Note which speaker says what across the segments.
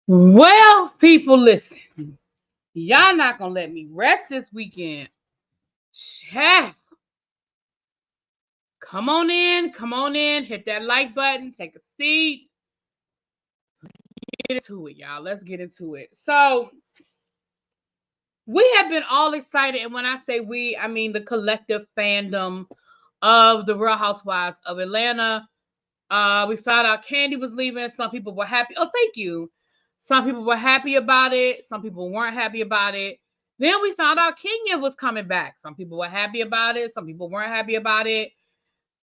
Speaker 1: Well, people, listen. Y'all not gonna let me rest this weekend. Child. Come on in, hit that like button, take a seat, get into it, y'all. Let's get into it. So, we have been all excited, and when I say we, I mean the collective fandom of the Real Housewives of Atlanta. We found out Candy was leaving. Some people were happy. Oh, thank you. Some people were happy about it. Some people weren't happy about it. Then we found out Kenya was coming back. Some people were happy about it. Some people weren't happy about it.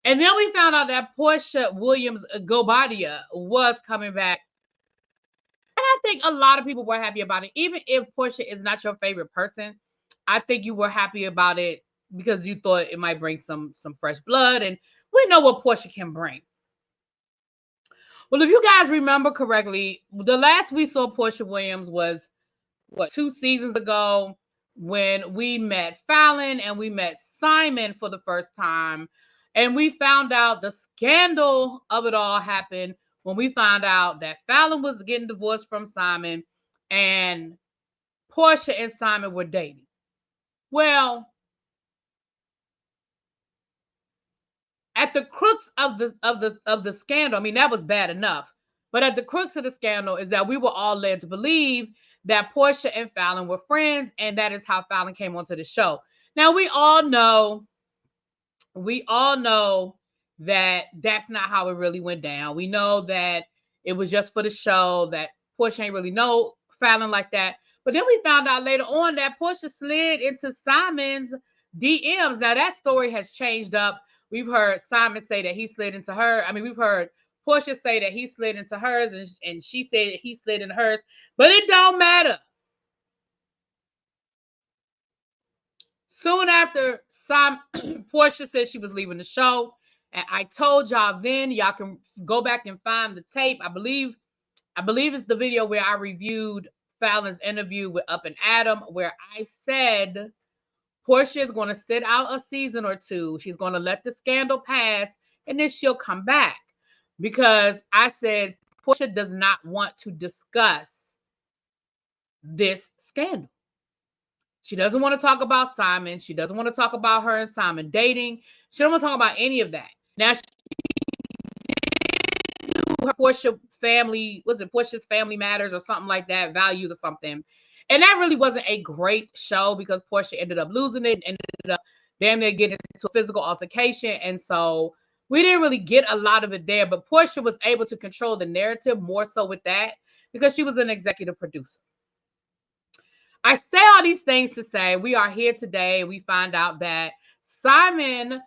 Speaker 1: And then we found out that Porsha Williams Gobadia was coming back. And I think a lot of people were happy about it. Even if Porsha is not your favorite person, I think you were happy about it because you thought it might bring some fresh blood. And we know what Porsha can bring. Well, if you guys remember correctly, the last we saw Porsha Williams was, 2 seasons ago when we met Fallon and we met Simon for the first time. And we found out the scandal of it all happened when we found out that Fallon was getting divorced from Simon and Porsha and Simon were dating. Well, at the crux of the scandal, I mean, that was bad enough. But at the crux of the scandal is that we were all led to believe that Porsha and Fallon were friends, and that is how Fallon came onto the show. Now we all know that that's not how it really went down. We know that it was just for the show, that Porsha ain't really know Fallon like that. But then we found out later on that Porsha slid into Simon's DMs. Now that story has changed up. We've heard Simon say that he slid into her. I mean, we've heard Porsha say that he slid into hers, and she said he slid into hers. But it don't matter. Soon after Porsha said she was leaving the show, and I told y'all then, y'all can go back and find the tape. I believe it's the video where I reviewed Fallon's interview with Up and Adam, where I said Porsha is going to sit out a season or two. She's going to let the scandal pass, and then she'll come back. Because I said Porsha does not want to discuss this scandal. She doesn't want to talk about Simon. She doesn't want to talk about her and Simon dating. She don't want to talk about any of that. Now, her Porsha family, was it Porsha's Family Matters or something like that, Values or something. And that really wasn't a great show because Porsha ended up losing it and ended up damn near getting into a physical altercation. And so we didn't really get a lot of it there. But Porsha was able to control the narrative more so with that because she was an executive producer. I say all these things to say we are here today. We find out that Simon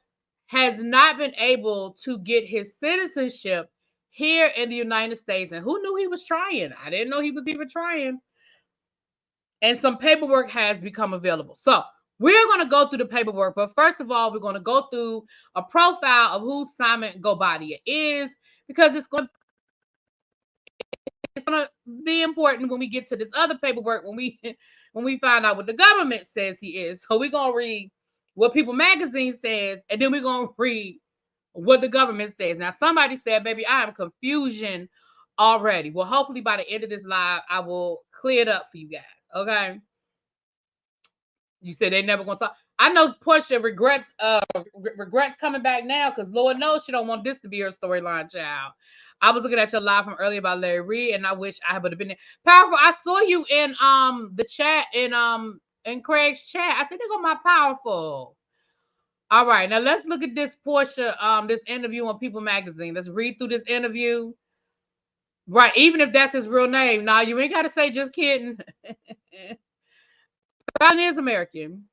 Speaker 1: has not been able to get his citizenship here in the United States. And who knew he was trying? I didn't know he was even trying. And some paperwork has become available. So we're going to go through the paperwork. But first of all, we're going to go through a profile of who Simon Gobadia is because it's going to be important when we get to this other paperwork when we find out what the government says he is. So we're going to read what People Magazine says, and then we're going to read what the government says. Now, somebody said, baby, I have confusion already. Well, hopefully by the end of this live, I will clear it up for you guys. Okay. You said they never going to talk. I know Porsha regrets coming back now because Lord knows she don't want this to be her storyline, child. I was looking at your live from earlier about Larry Reid, and I wish I would have been there. Powerful, I saw you in the chat in Craig's chat. I said, "They go my Powerful." All right, now let's look at this Porsha this interview on People Magazine. Let's read through this interview. Right, even if that's his real name. Nah, you ain't got to say just kidding. Fallon is American.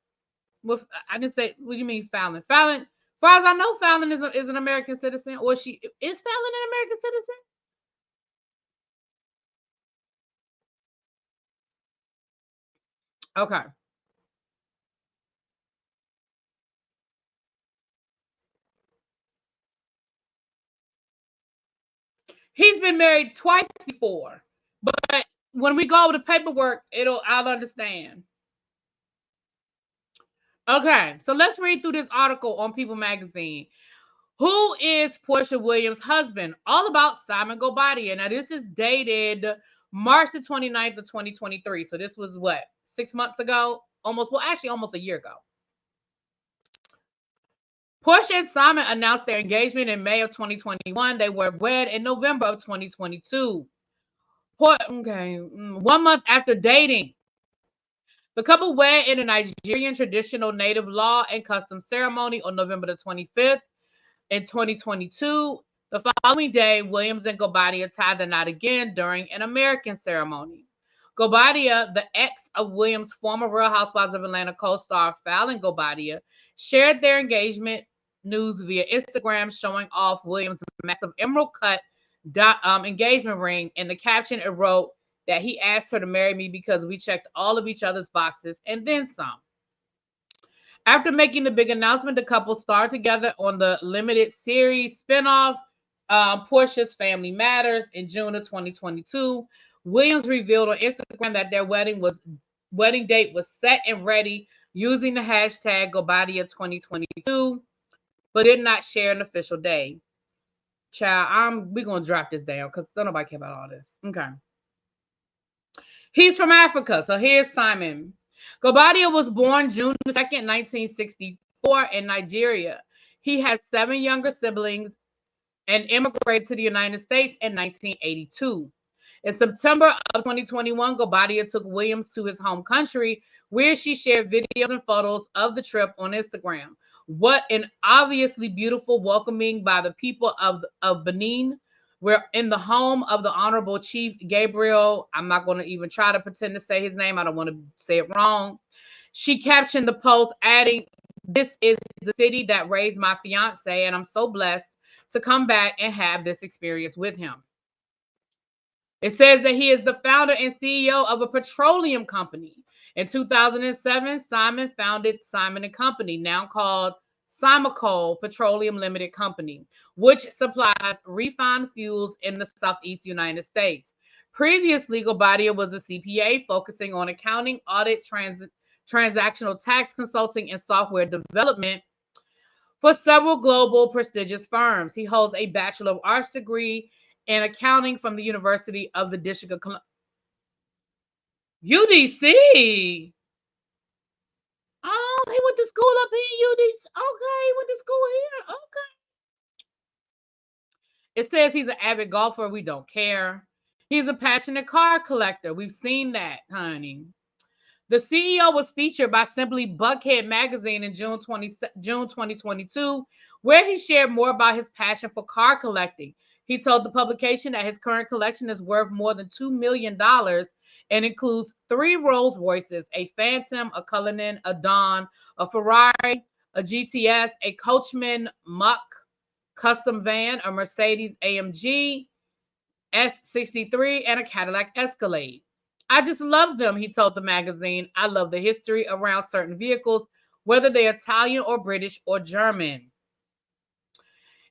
Speaker 1: Well, I didn't say. What do you mean, Fallon? Fallon, as far as I know, Fallon is an American citizen, or is Fallon an American citizen? Okay. He's been married twice before, but when we go over the paperwork, I'll understand. Okay, so let's read through this article on People Magazine. Who is Porsha Williams' husband? All about Simon Gobadia. Now, this is dated March the 29th of 2023. So this was what, 6 months ago? Almost a year ago. Porsha and Simon announced their engagement in May of 2021. They were wed in November of 2022. 1 month after dating, the couple wed in a Nigerian traditional native law and custom ceremony on November the 25th in 2022. The following day, Williams and Gobadia tied the knot again during an American ceremony. Gobadia, the ex of Williams' former Real Housewives of Atlanta co-star Fallon Gobadia, shared their engagement news via Instagram, showing off Williams' massive emerald cut engagement ring. In the caption, it wrote that he asked her to marry me because we checked all of each other's boxes and then some. After making the big announcement, the couple starred together on the limited series spinoff, Porsha's Family Matters, in June of 2022. Williams revealed on Instagram that their wedding date was set and ready using the hashtag Gobadia2022, but did not share an official day. Child, we're going to drop this down because don't nobody care about all this. Okay. He's from Africa. So here's Simon. Gobadia was born June 2nd, 1964 in Nigeria. He has 7 younger siblings and immigrated to the United States in 1982. In September of 2021, Gobadia took Williams to his home country, where she shared videos and photos of the trip on Instagram. What an obviously beautiful welcoming by the people of Benin. We're in the home of the Honorable Chief Gabriel. I'm not going to even try to pretend to say his name. I don't want to say it wrong. She captioned the post, adding, "This is the city that raised my fiance, and I'm so blessed to come back and have this experience with him." It says that he is the founder and CEO of a petroleum company. In 2007, Simon founded Simon & Company, now called Simacol Petroleum Limited Company, which supplies refined fuels in the Southeast United States. Previously, Gobadia was a CPA focusing on accounting, audit, transactional tax consulting, and software development for several global prestigious firms. He holds a Bachelor of Arts degree in accounting from the University of the District of Columbia. UDC. Oh, he went to school up here in UDC. Okay, he went to school here. Okay. It says he's an avid golfer. We don't care. He's a passionate car collector. We've seen that, honey. The CEO was featured by Simply Buckhead magazine in June 2022, where he shared more about his passion for car collecting. He told the publication that his current collection is worth more than $2 million and includes 3 Rolls Royces, a Phantom, a Cullinan, a Dawn, a Ferrari, a GTS, a Coachman Muck custom van, a Mercedes AMG S63, and a Cadillac Escalade. "I just love them," he told the magazine. "I love the history around certain vehicles, whether they're Italian or British or German."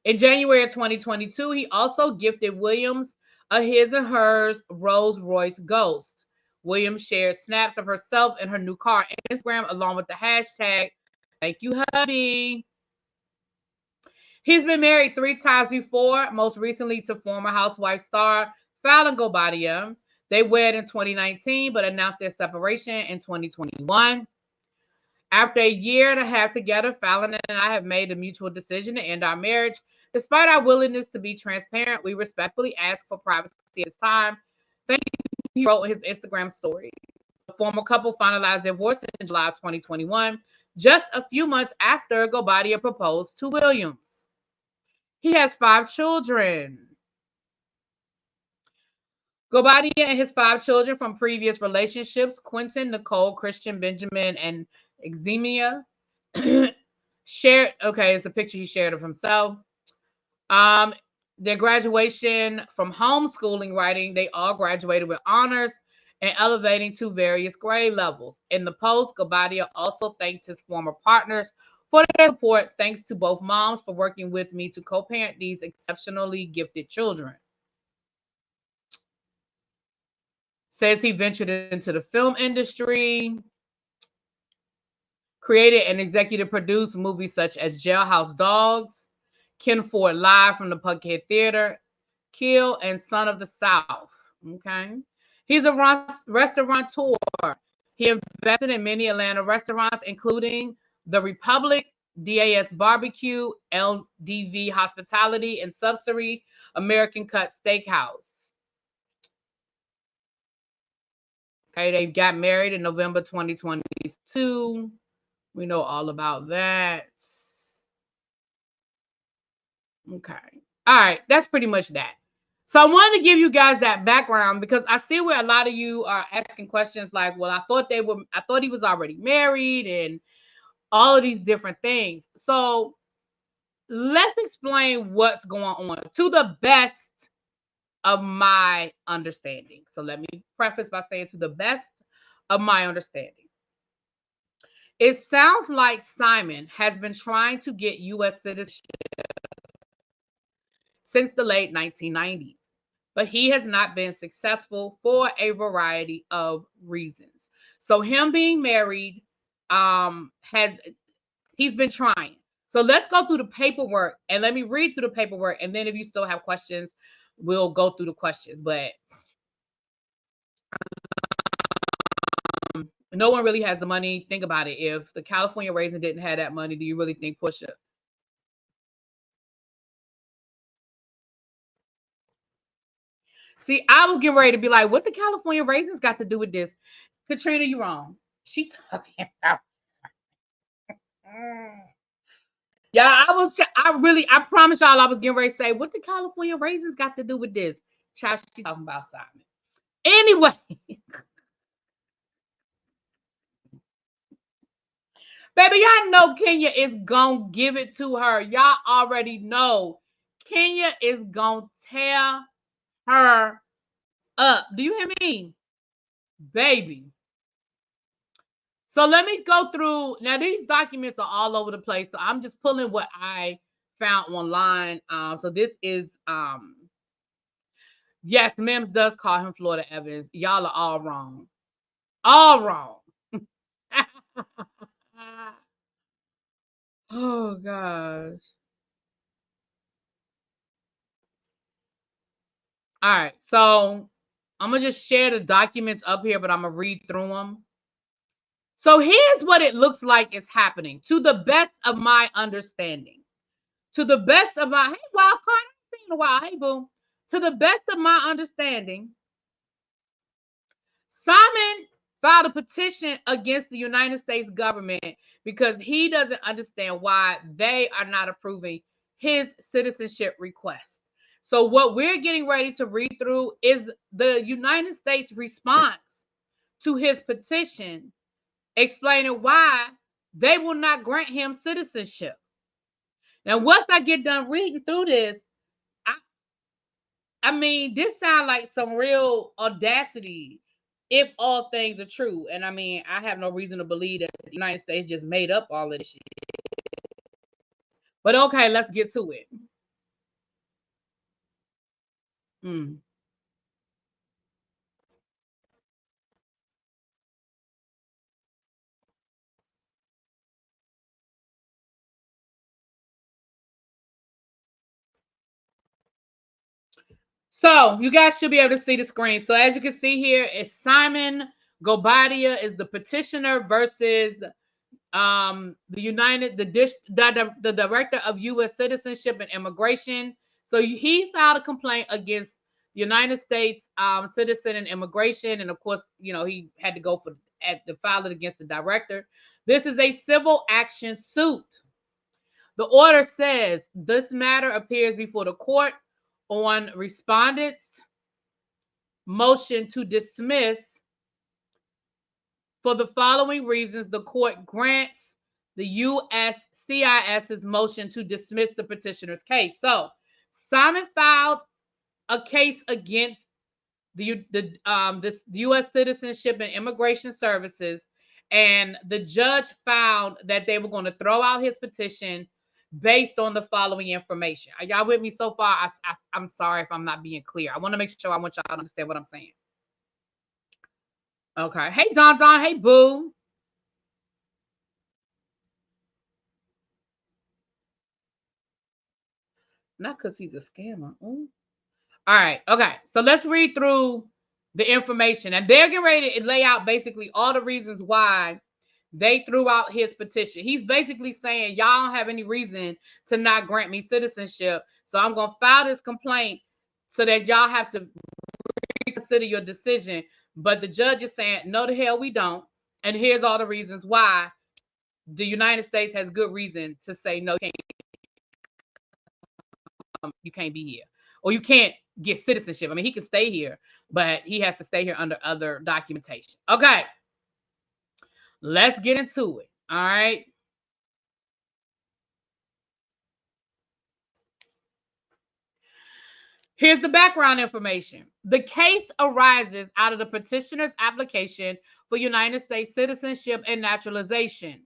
Speaker 1: In January of 2022, he also gifted Williams a his and hers Rolls Royce Ghost. Williams shared snaps of herself and her new car on Instagram, along with the hashtag, "Thank you, hubby." He's been married 3 times before, most recently to former Housewife star Fallon Gobadia. They wed in 2019, but announced their separation in 2021. After a year and a half together, Fallon and I have made a mutual decision to end our marriage. Despite our willingness to be transparent, we respectfully ask for privacy at this time. Thank you, he wrote in his Instagram story. The former couple finalized their divorce in July of 2021, just a few months after Gobadia proposed to Williams. He has 5 children. Gobadia and his 5 children from previous relationships, Quentin, Nicole, Christian, Benjamin, and Xemia, shared, okay, it's a picture he shared of himself. Their graduation from homeschooling writing, they all graduated with honors and elevating to various grade levels. In the post, Gobadia also thanked his former partners for their support. "Thanks to both moms for working with me to co-parent these exceptionally gifted children." Says he ventured into the film industry, created and executive produced movies such as Jailhouse Dogs, Ken Ford Live from the Buckhead Theater, Kill, and Son of the South. Okay. He's a restaurateur. He invested in many Atlanta restaurants, including The Republic, DAS Barbecue, LDV Hospitality, and Subsidiary American Cut Steakhouse. Okay, they got married in November 2022. We know all about that. Okay. All right. That's pretty much that. So I wanted to give you guys that background because I see where a lot of you are asking questions like, well, I thought he was already married and all of these different things. So let's explain what's going on to the best of my understanding. So let me preface by saying to the best of my understanding. It sounds like Simon has been trying to get U.S. citizenship since the late 1990s, but he has not been successful for a variety of reasons. So him being married, he's been trying. So let's go through the paperwork and let me read through the paperwork. And then if you still have questions, we'll go through the questions. But no one really has the money. Think about it. If the California Raisin didn't have that money, do you really think Porsha? See, I was getting ready to be like, what the California Raisins got to do with this? Katrina, you wrong. She talking about. Yeah, I promise y'all I was getting ready to say, what the California Raisins got to do with this? Child, she talking about Simon. Anyway. Baby, y'all know Kenya is gonna give it to her. Y'all already know Kenya is gonna tear her up. Do you hear me? Baby. So let me go through. Now, these documents are all over the place. So I'm just pulling what I found online. So this is yes, Mims does call him Florida Evans. Y'all are all wrong. All wrong. Oh gosh. All right. So I'm gonna just share the documents up here, but I'm gonna read through them. So here's what it looks like it's happening to the best of my understanding. To the best of my, hey, wild card, I haven't seen in a while. Hey, boo. To the best of my understanding, Simon filed a petition against the United States government because he doesn't understand why they are not approving his citizenship request. So what we're getting ready to read through is the United States response to his petition, explaining why they will not grant him citizenship. Now, once I get done reading through this, I mean, this sounds like some real audacity if all things are true. And I mean, I have no reason to believe that the United States just made up all of this shit. But okay, let's get to it. Mm. So you guys should be able to see the screen. So as you can see here, it's Simon Gobadia is the petitioner versus the director of U.S. Citizenship and Immigration. So he filed a complaint against the United States Citizen and Immigration, and of course, you know, he had to go to file it against the director. This is a civil action suit. The order says this matter appears before the court on respondents' motion to dismiss. For the following reasons, the court grants the USCIS's motion to dismiss the petitioner's case. So Simon filed a case against this U.S. Citizenship and Immigration Services, and the judge found that they were going to throw out his petition based on the following information. Are y'all with me so far? I'm sorry if I'm not being clear. I want to make sure I want y'all to understand what I'm saying. Okay. Hey, Don Don. Hey, Boo. Not because he's a scammer. Ooh. All right. Okay. So let's read through the information. And they're getting ready to lay out basically all the reasons why they threw out his petition. He's basically saying, y'all don't have any reason to not grant me citizenship. So I'm going to file this complaint so that y'all have to reconsider your decision. But the judge is saying, no, the hell we don't. And here's all the reasons why the United States has good reason to say, no, you can't be here. Or you can't get citizenship. I mean, he can stay here, but he has to stay here under other documentation. Okay. Let's get into it. All right. Here's the background information. The case arises out of the petitioner's application for United States citizenship and naturalization.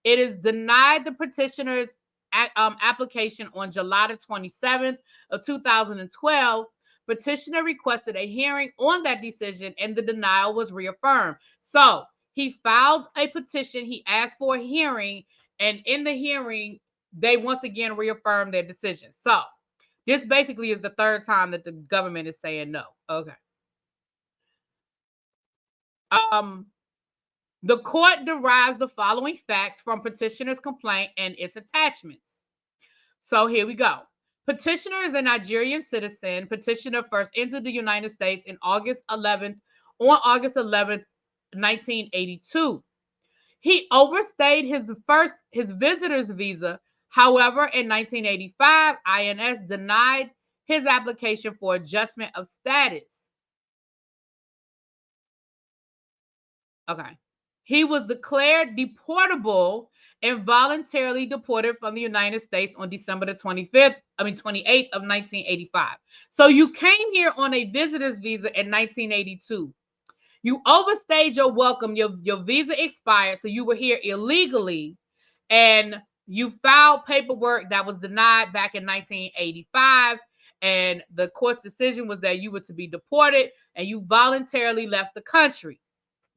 Speaker 1: It is denied the petitioner's application on July the 27th of 2012. Petitioner requested a hearing on that decision and the denial was reaffirmed. So he filed a petition. He asked for a hearing, and in the hearing, they once again reaffirmed their decision. So this basically is the third time that the government is saying no. Okay. The court derives the following facts from petitioner's complaint and its attachments. So here we go. Petitioner is a Nigerian citizen. Petitioner first entered the United States on August 11th, 1982. He overstayed his visitor's visa. However, in 1985, INS denied his application for adjustment of status. Okay. He was declared deportable and voluntarily deported from the United States on December the 28th of 1985. So you came here on a visitor's visa in 1982. You overstayed your welcome. Your visa expired, so you were here illegally, and you filed paperwork that was denied back in 1985, and the court's decision was that you were to be deported, and you voluntarily left the country.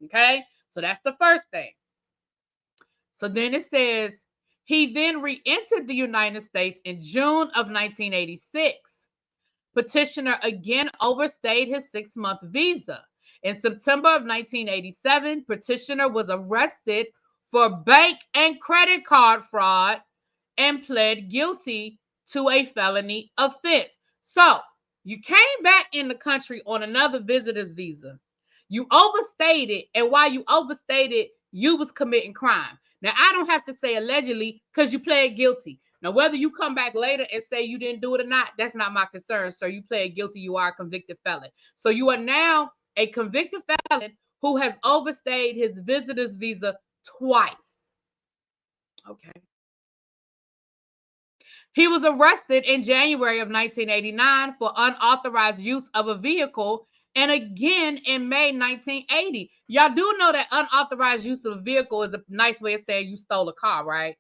Speaker 1: Okay, so that's the first thing. So then it says he then re-entered the United States in June of 1986. Petitioner again overstayed his 6-month visa. In September of 1987, petitioner was arrested for bank and credit card fraud and pled guilty to a felony offense. So you came back in the country on another visitor's visa. You overstayed it, and while you overstayed it, you was committing crime. Now, I don't have to say allegedly because you pled guilty. Now, whether you come back later and say you didn't do it or not, that's not my concern, sir. You pled guilty. You are a convicted felon. So you are now a convicted felon who has overstayed his visitor's visa twice. Okay. He was arrested in January of 1989 for unauthorized use of a vehicle, and again in May 1980. Y'all do know that unauthorized use of a vehicle is a nice way of saying you stole a car, right?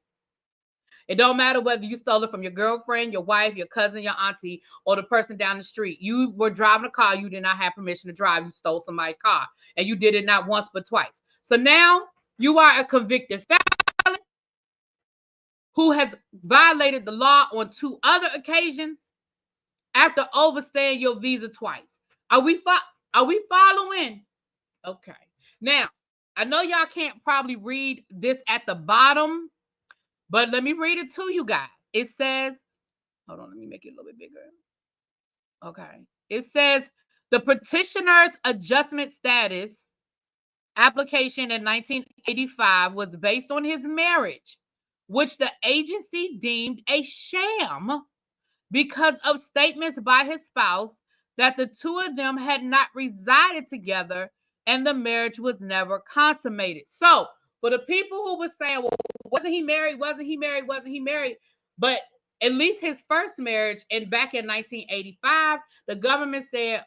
Speaker 1: It don't matter whether you stole it from your girlfriend, your wife, your cousin, your auntie, or the person down the street. You were driving a car you did not have permission to drive. You stole somebody's car, and you did it not once but twice. So now you are a convicted felon who has violated the law on 2 other occasions after overstaying your visa twice. Are we following? Okay. Now, I know y'all can't probably read this at the bottom, but let me read it to you guys. It says, hold on, let me make it a little bit bigger. Okay. It says the petitioner's adjustment status application in 1985 was based on his marriage, which the agency deemed a sham because of statements by his spouse that the 2 of them had not resided together and the marriage was never consummated. So for the people who were saying, well, wasn't he married? But at least his first marriage, and back in 1985, the government said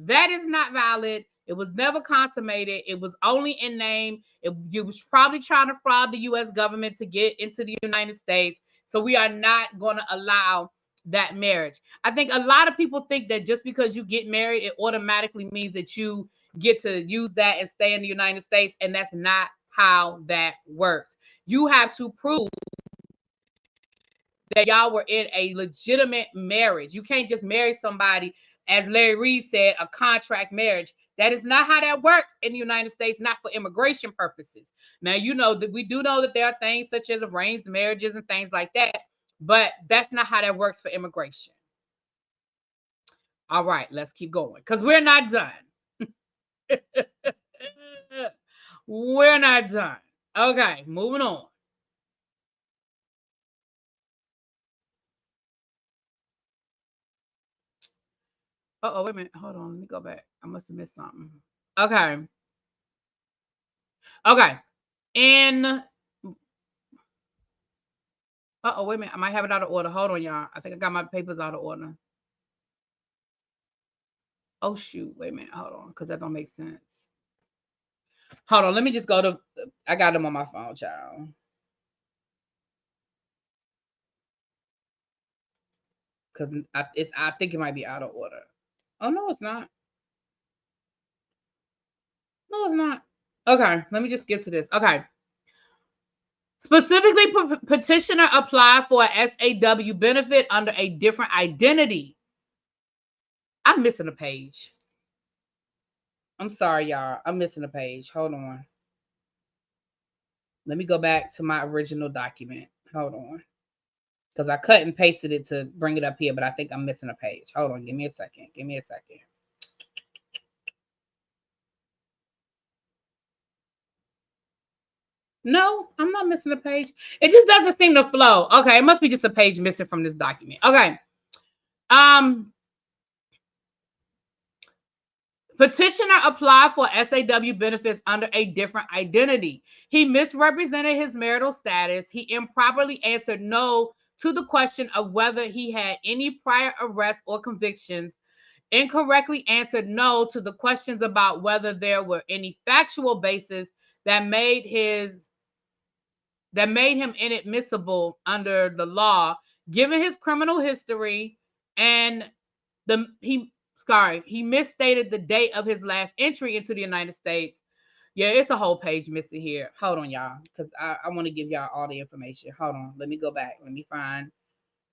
Speaker 1: that is not valid. It was never consummated. It was only in name. You was probably trying to fraud the U.S. government to get into the United States. So we are not going to allow that marriage. I think a lot of people think that just because you get married, it automatically means that you get to use that and stay in the United States. And that's not how that works. You have to prove that y'all were in a legitimate marriage. You can't just marry somebody, as Larry Reed said, a contract marriage. That is not how that works in the United States, not for immigration purposes. Now, you know that we do know that there are things such as arranged marriages and things like that, but that's not how that works for immigration. All right, let's keep going because we're not done. We're not done. Okay, moving on. Oh, wait a minute. Hold on. Let me go back. I must have missed something. Okay. Okay. In wait a minute. I might have it out of order. Hold on, y'all. I think I got my papers out of order. Oh shoot. Wait a minute. Hold on, because that don't make sense. Hold on. Let me just go to I got them on my phone, child. Because I think it might be out of order. Oh no, it's not. No, it's not. Okay, let me just skip to this. Okay. Specifically, petitioner applied for a SAW benefit under a different identity. I'm missing a page. I'm sorry, y'all. I'm missing a page. Hold on. Let me go back to my original document. Hold on. Because I cut and pasted it to bring it up here, but I think I'm missing a page. Hold on. Give me a second. Give me a second. No, I'm not missing a page. It just doesn't seem to flow. Okay, it must be just a page missing from this document. Okay. Petitioner applied for SAW benefits under a different identity. He misrepresented his marital status. He improperly answered no to the question of whether he had any prior arrests or convictions. Incorrectly answered no to the questions about whether there were any factual basis that made him inadmissible under the law, given his criminal history and he misstated the date of his last entry into the United States. Yeah, it's a whole page missing here. Hold on, y'all, because I want to give y'all all the information. Hold on, let me go back. Let me find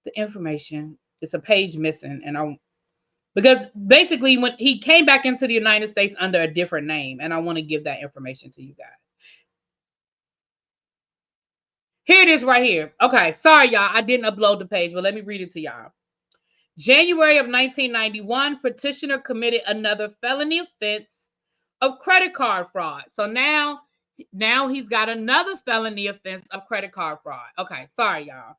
Speaker 1: the information. It's a page missing, and because basically when he came back into the United States under a different name, and I want to give that information to you guys. Here it is right here. Okay, sorry, y'all. I didn't upload the page, but let me read it to y'all. January of 1991, petitioner committed another felony offense of credit card fraud. So now he's got another felony offense of credit card fraud. Okay, sorry, y'all.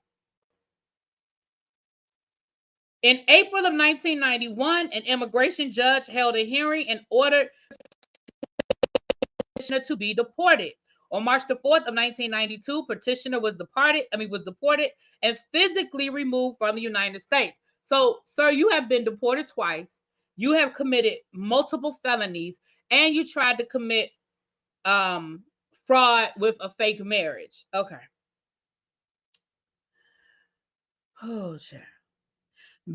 Speaker 1: In April of 1991, an immigration judge held a hearing and ordered petitioner to be deported. On March the 4th of 1992, petitioner was deported and physically removed from the United States. So, sir, you have been deported twice. You have committed multiple felonies, and you tried to commit fraud with a fake marriage. Okay. Oh, shit.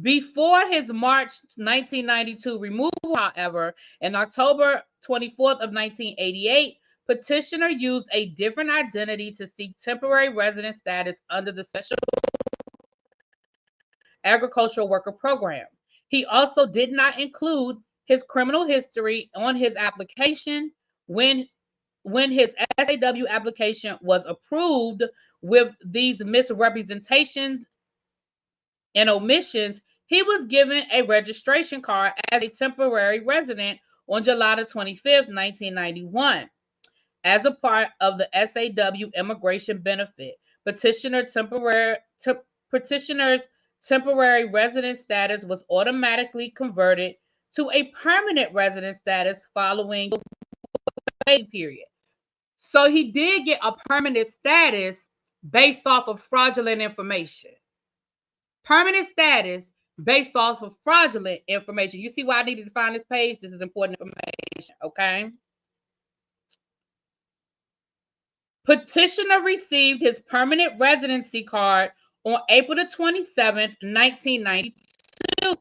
Speaker 1: Before his March 1992 removal, however, in October 24th of 1988, petitioner used a different identity to seek temporary resident status under the Special Agricultural Worker Program. He also did not include his criminal history on his application when his SAW application was approved. With these misrepresentations and omissions, he was given a registration card as a temporary resident on July 25th, 1991. As a part of the SAW immigration benefit, petitioner's temporary resident status was automatically converted to a permanent resident status following the waiting period. So he did get a permanent status based off of fraudulent information. Permanent status based off of fraudulent information. You see why I needed to find this page? This is important information, okay? Petitioner received his permanent residency card on April the 27th, 1992,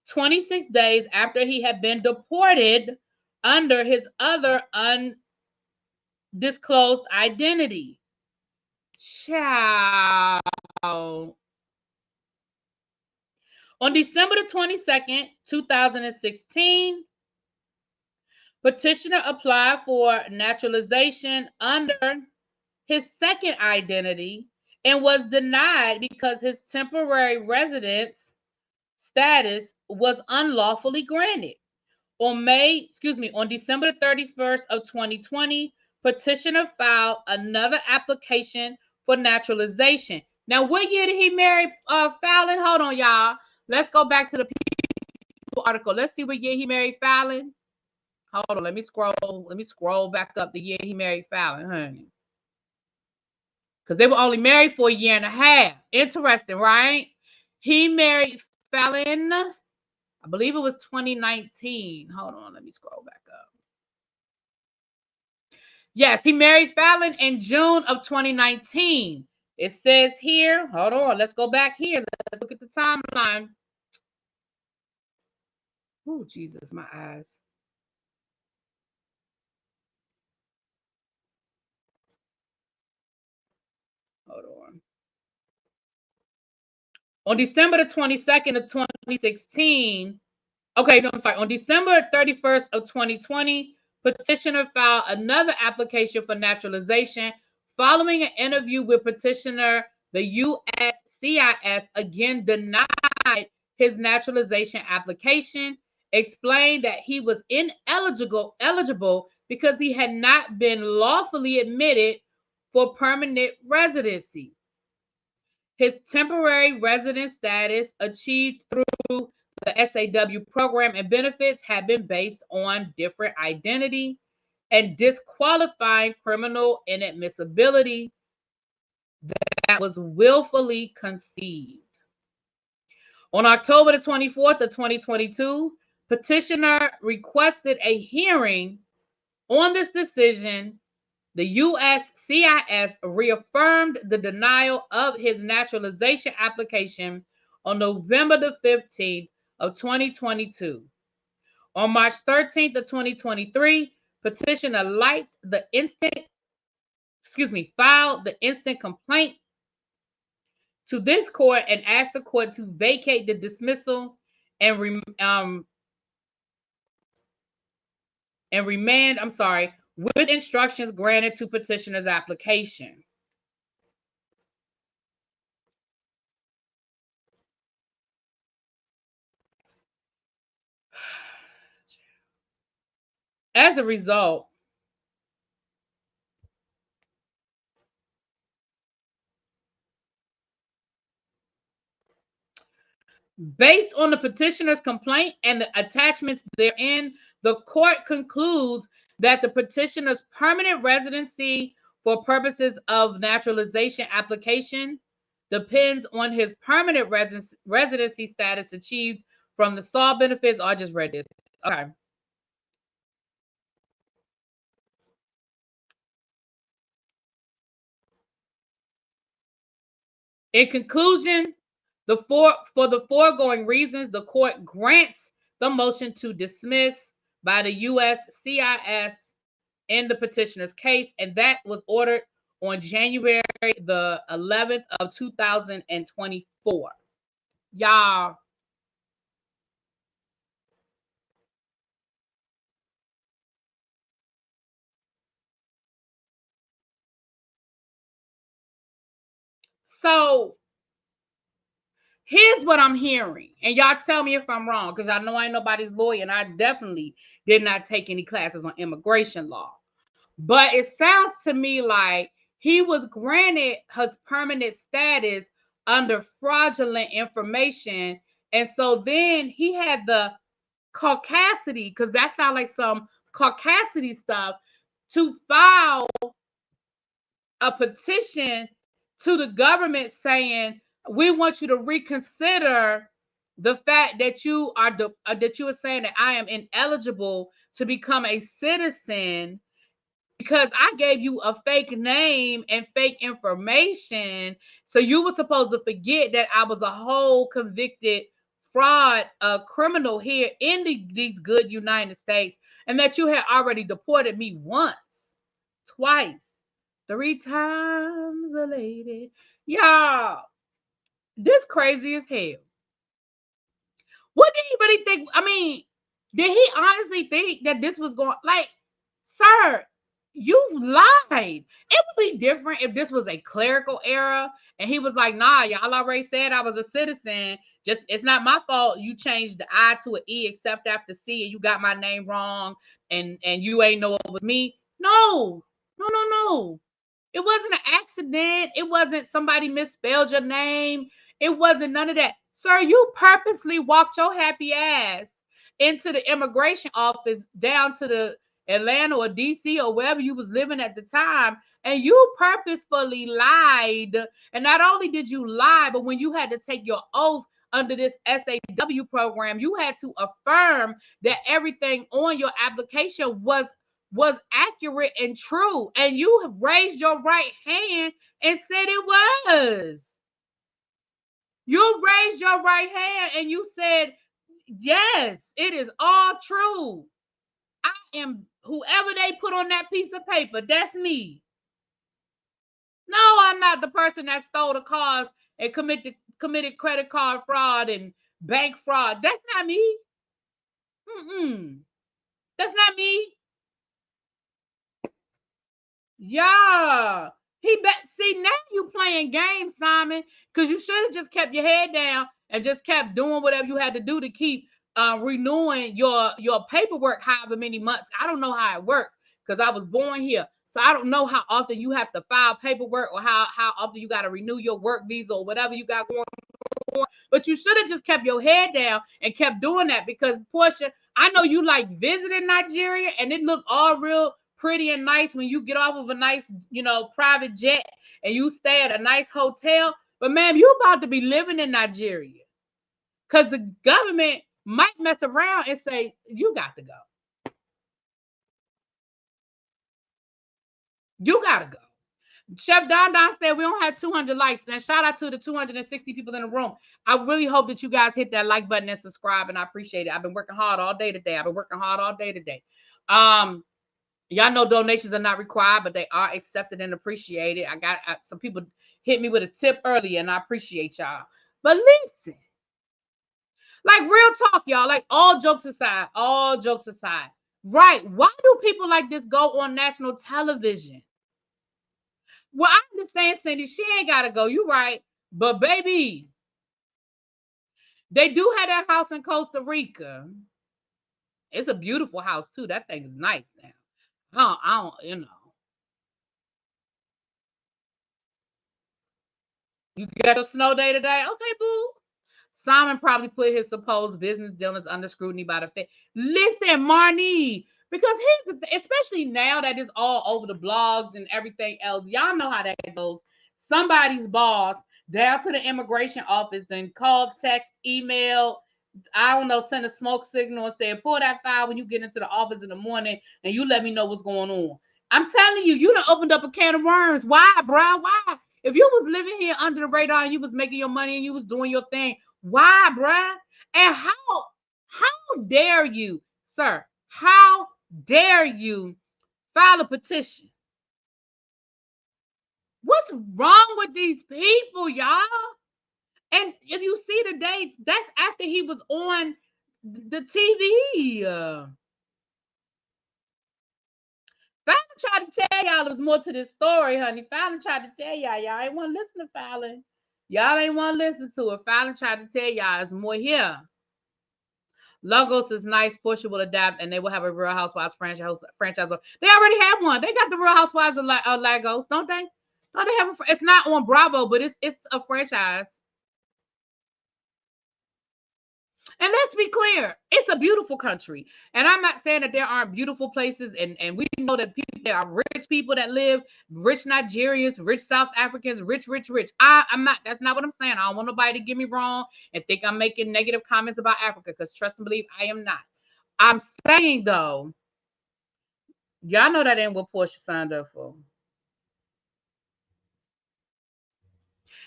Speaker 1: 26 days after he had been deported under his other undisclosed identity. Ciao. On December the 22nd, 2016, Petitioner applied for naturalization under his second identity and was denied because his temporary residence status was unlawfully granted. On December 31st of 2020, petitioner filed another application for naturalization. Now, what year did he marry Fallon? Hold on, y'all. Let's go back to the People article. Let's see what year he married Fallon. Hold on, let me scroll. Let me scroll back up the year he married Fallon, honey. Because they were only married for a year and a half. Interesting, right? He married Fallon, I believe it was 2019. Hold on, let me scroll back up. Yes, he married Fallon in June of 2019. It says here, hold on, let's go back here. Let's look at the timeline. Oh, Jesus, my eyes. Hold on. On December the 22nd of 2016, okay, no, I'm sorry. On December 31st of 2020, petitioner filed another application for naturalization following an interview with petitioner. The USCIS again denied his naturalization application, explained that he was eligible because he had not been lawfully admitted for permanent residency. His temporary resident status achieved through the SAW program and benefits have been based on different identity and disqualifying criminal inadmissibility that was willfully conceived. On October the 24th of 2022, petitioner requested a hearing on this decision. The USCIS reaffirmed the denial of his naturalization application on November the 15th of 2022. On March 13th of 2023, petitioner filed the instant complaint to this court and asked the court to vacate the dismissal and remand, with instructions granted to petitioner's application. As a result, based on the petitioner's complaint and the attachments therein, the court concludes that the petitioner's permanent residency for purposes of naturalization application depends on his permanent residency status achieved from the SAW benefits. I just read this. Okay. In conclusion, for the foregoing reasons, the court grants the motion to dismiss by the USCIS in the petitioner's case, and that was ordered on January the 11th of 2024. Y'all. So here's what I'm hearing, and y'all tell me if I'm wrong, because I know I ain't nobody's lawyer, and I definitely did not take any classes on immigration law. But it sounds to me like he was granted his permanent status under fraudulent information. And so then he had the caucasity, because that sounds like some caucasity stuff, to file a petition to the government saying, we want you to reconsider the fact that you are saying that I am ineligible to become a citizen because I gave you a fake name and fake information. So you were supposed to forget that I was a whole convicted fraud criminal here in these good United States, and that you had already deported me once, twice, 3 times a lady. Y'all, this crazy as hell. What do you really think? I mean, Did he honestly think that this was going, like, sir, you lied. It would be different if this was a clerical error and he was like, nah, y'all already said I was a citizen. Just, it's not my fault. You changed the I to an E except after C and you got my name wrong and you ain't know it was me. No, no, no, no. It wasn't an accident. It wasn't somebody misspelled your name. It wasn't none of that. Sir, you purposely walked your happy ass into the immigration office down to the Atlanta or DC or wherever you was living at the time, and you purposefully lied. And not only did you lie, but when you had to take your oath under this SAW program, you had to affirm that everything on your application was accurate and true. And you have raised your right hand and said it was. You raised your right hand and you said, yes, it is all true. I am whoever they put on that piece of paper. That's me. No, I'm not the person that stole the cars and committed credit card fraud and bank fraud. That's not me. That's not me. Yeah. See, now you playing games, Simon, because you should have just kept your head down and just kept doing whatever you had to do to keep renewing your paperwork however many months. I don't know how it works because I was born here. So I don't know how often you have to file paperwork or how often you got to renew your work visa or whatever you got going on. But you should have just kept your head down and kept doing that because, Porsha, I know you like visiting Nigeria and it looked all real pretty and nice when you get off of a nice, private jet and you stay at a nice hotel. But ma'am, you about to be living in Nigeria because the government might mess around and say, you got to go. You got to go. Chef Don said we don't have 200 likes. And shout out to the 260 people in the room. I really hope that you guys hit that like button and subscribe, and I appreciate it. I've been working hard all day today. Y'all know donations are not required, but they are accepted and appreciated. I got some people hit me with a tip earlier, and I appreciate y'all. But listen, like real talk, y'all, like all jokes aside, right? Why do people like this go on national television? Well, I understand, Cindy, she ain't got to go. You right. But baby, they do have that house in Costa Rica. It's a beautiful house, too. That thing is nice now. I don't. You got a snow day today? Okay, boo. Simon probably put his supposed business dealings under scrutiny by the Fed. Listen, Marnie, because here's the especially now that it's all over the blogs and everything else, y'all know how that goes. Somebody's boss down to the immigration office, then called, text, email, I don't know, send a smoke signal and say, pull that file when you get into the office in the morning and you let me know what's going on. I'm telling you, you done opened up a can of worms. Why, bro? Why? If you was living here under the radar and you was making your money and you was doing your thing, why, bruh? And how dare you, sir? How dare you file a petition? What's wrong with these people, y'all? And if you see the dates, that's after he was on the TV. Fallon tried to tell y'all there's more to this story, honey. Fallon tried to tell y'all ain't want to listen to Fallon. Y'all ain't want to listen to it. Fallon tried to tell y'all there's more here. Logos is nice. Porsha will adapt, and they will have a Real Housewives franchise. They already have one. They got the Real Housewives of Lagos, don't they? No, they have. It's not on Bravo, but it's a franchise. And let's be clear, it's a beautiful country. And I'm not saying that there aren't beautiful places, and we know that there are rich people that live, rich Nigerians, rich South Africans, rich. I'm not, that's not what I'm saying. I don't want nobody to get me wrong and think I'm making negative comments about Africa, because trust and believe, I am not. I'm saying, though, y'all know that ain't what Porsha signed up for.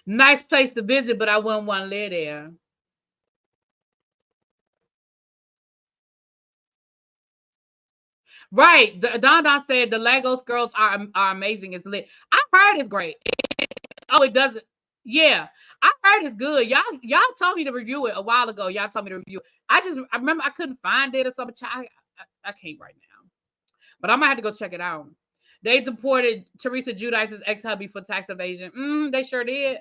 Speaker 1: Nice place to visit, but I wouldn't want to live there. Right. Don said the Lagos girls are amazing. It's lit. I heard it's great. Oh, it doesn't. Yeah. I heard it's good. Y'all told me to review it a while ago. Y'all told me to review it. I remember I couldn't find it or something. I can't right now. But I might have to go check it out. They deported Teresa Giudice's ex-hubby for tax evasion. They sure did.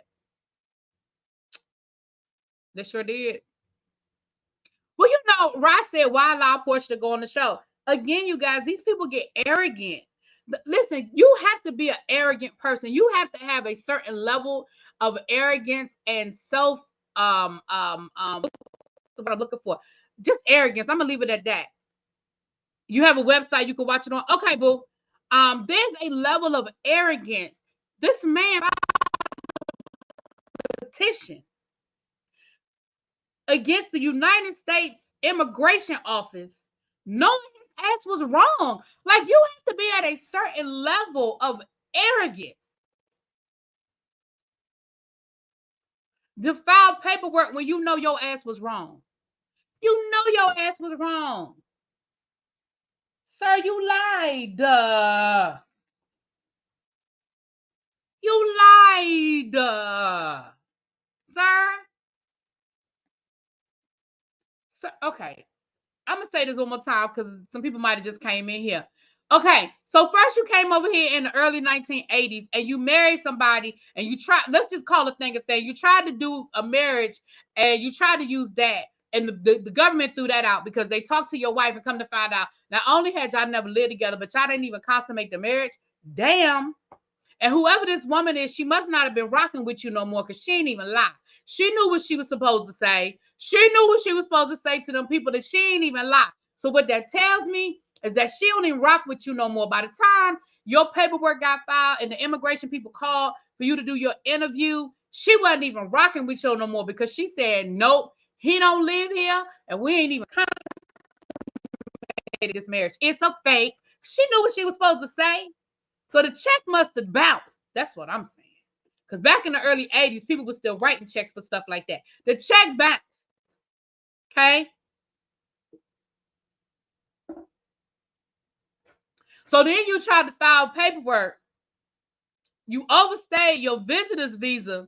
Speaker 1: They sure did. Well, you know, Ross said, why allow Porsha to go on the show? Again, you guys, these people get arrogant. Listen, you have to be an arrogant person. You have to have a certain level of arrogance and self, what's what I'm looking for? Just arrogance. I'm gonna leave it at that. You have a website you can watch it on. Okay, boo. There's a level of arrogance. This man petition against the United States Immigration Office, knowing his ass was wrong. Like, you have to be at a certain level of arrogance to file paperwork when you know your ass was wrong. You know your ass was wrong. Sir, you lied. You lied. Sir. So, okay. I'm gonna say this one more time because some people might have just came in here. Okay, so first you came over here in the early 1980s and you married somebody and you tried, let's just call a thing a thing. You tried to do a marriage and you tried to use that. And the government threw that out because they talked to your wife and come to find out, not only had y'all never lived together, but y'all didn't even consummate the marriage. Damn. And whoever this woman is, she must not have been rocking with you no more because she ain't even lie. She knew what she was supposed to say. She knew what she was supposed to say to them people that she ain't even lie. So what that tells me is that she don't even rock with you no more. By the time your paperwork got filed and the immigration people called for you to do your interview, she wasn't even rocking with you no more because she said, nope, he don't live here and we ain't even consummated this marriage. It's a fake. She knew what she was supposed to say. So the check must have bounced. That's what I'm saying. Because back in the early 80s, people were still writing checks for stuff like that. The check bounced. Okay? So then you tried to file paperwork. You overstayed your visitor's visa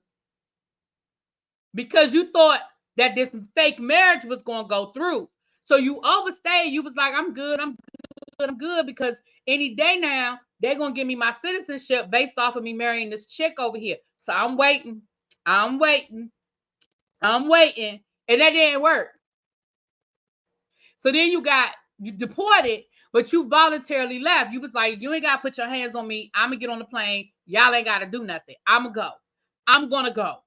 Speaker 1: because you thought that this fake marriage was going to go through. So you overstayed. You was like, I'm good. I'm good because any day now, they're going to give me my citizenship based off of me marrying this chick over here. So I'm waiting. I'm waiting. I'm waiting. And that didn't work. So then you deported, but you voluntarily left. You was like, you ain't got to put your hands on me. I'm going to get on the plane. Y'all ain't got to do nothing. I'm going to go. I'm going to go.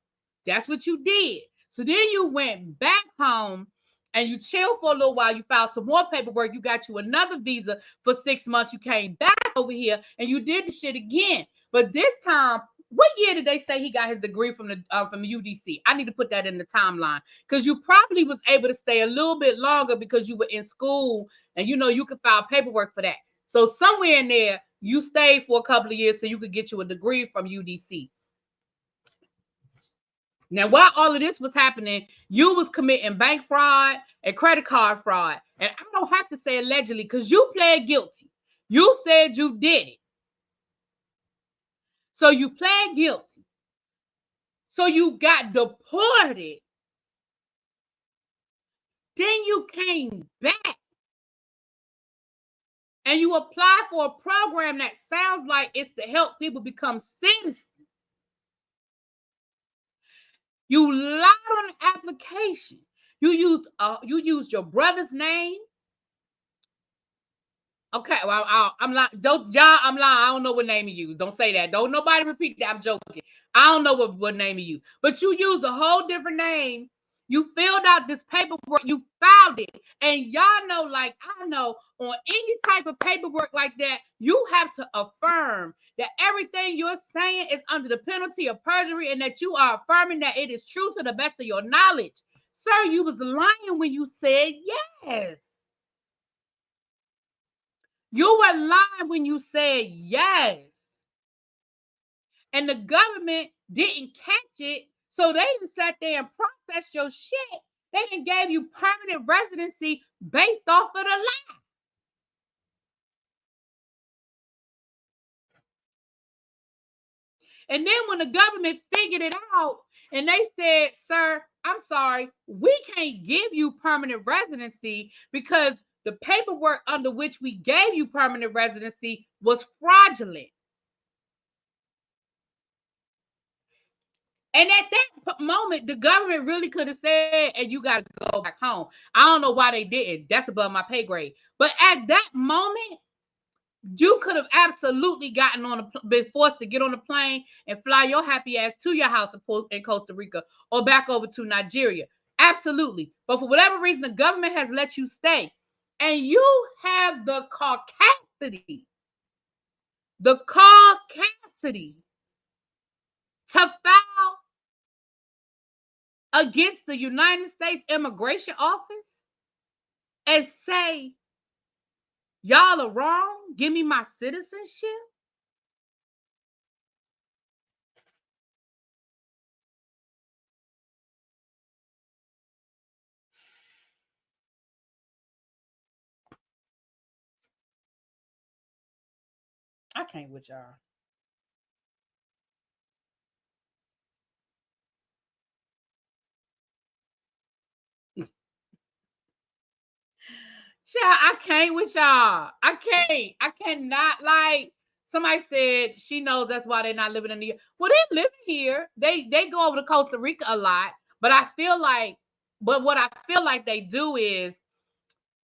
Speaker 1: That's what you did. So then you went back home and you chilled for a little while. You filed some more paperwork. You got you another visa for 6 months. You came back over here and you did the shit again. But this time, what year did they say he got his degree from the UDC? I need to put that in the timeline because you probably was able to stay a little bit longer because you were in school and you know you could file paperwork for that. So somewhere in there, you stayed for a couple of years so you could get you a degree from UDC. Now, while all of this was happening, you was committing bank fraud and credit card fraud. And I don't have to say allegedly because you pled guilty. You said you did it. So you pled guilty. So you got deported. Then you came back and you applied for a program that sounds like it's to help people become citizens. You lied on the application. You used your brother's name. Okay, well, I'm lying. Don't y'all? I'm lying. I don't know what name you use. Don't say that. Don't nobody repeat that. I'm joking. I don't know what name you use, but you used a whole different name. You filled out this paperwork. You filed it, and y'all know, like I know, on any type of paperwork like that, you have to affirm that everything you're saying is under the penalty of perjury, and that you are affirming that it is true to the best of your knowledge. Sir, you was lying when you said yes. You were lying when you said yes. And the government didn't catch it. So they didn't sat there and process your shit. They didn't gave you permanent residency based off of the lie. And then when the government figured it out, And they said, sir, I'm sorry, we can't give you permanent residency because the paperwork under which we gave you permanent residency was fraudulent. And at that moment, the government really could have said, and you got to go back home. I don't know why they didn't. That's above my pay grade. But at that moment, you could have absolutely been forced to get on a plane and fly your happy ass to your house in Costa Rica or back over to Nigeria. Absolutely. But for whatever reason, the government has let you stay. And you have the caucasity to file against the United States Immigration Office and say, y'all are wrong, give me my citizenship. I can't with y'all. Child, I can't with y'all. I can't. I cannot. Like somebody said, she knows that's why they're not living in the. Well, they live here. They go over to Costa Rica a lot, but what I feel like they do is,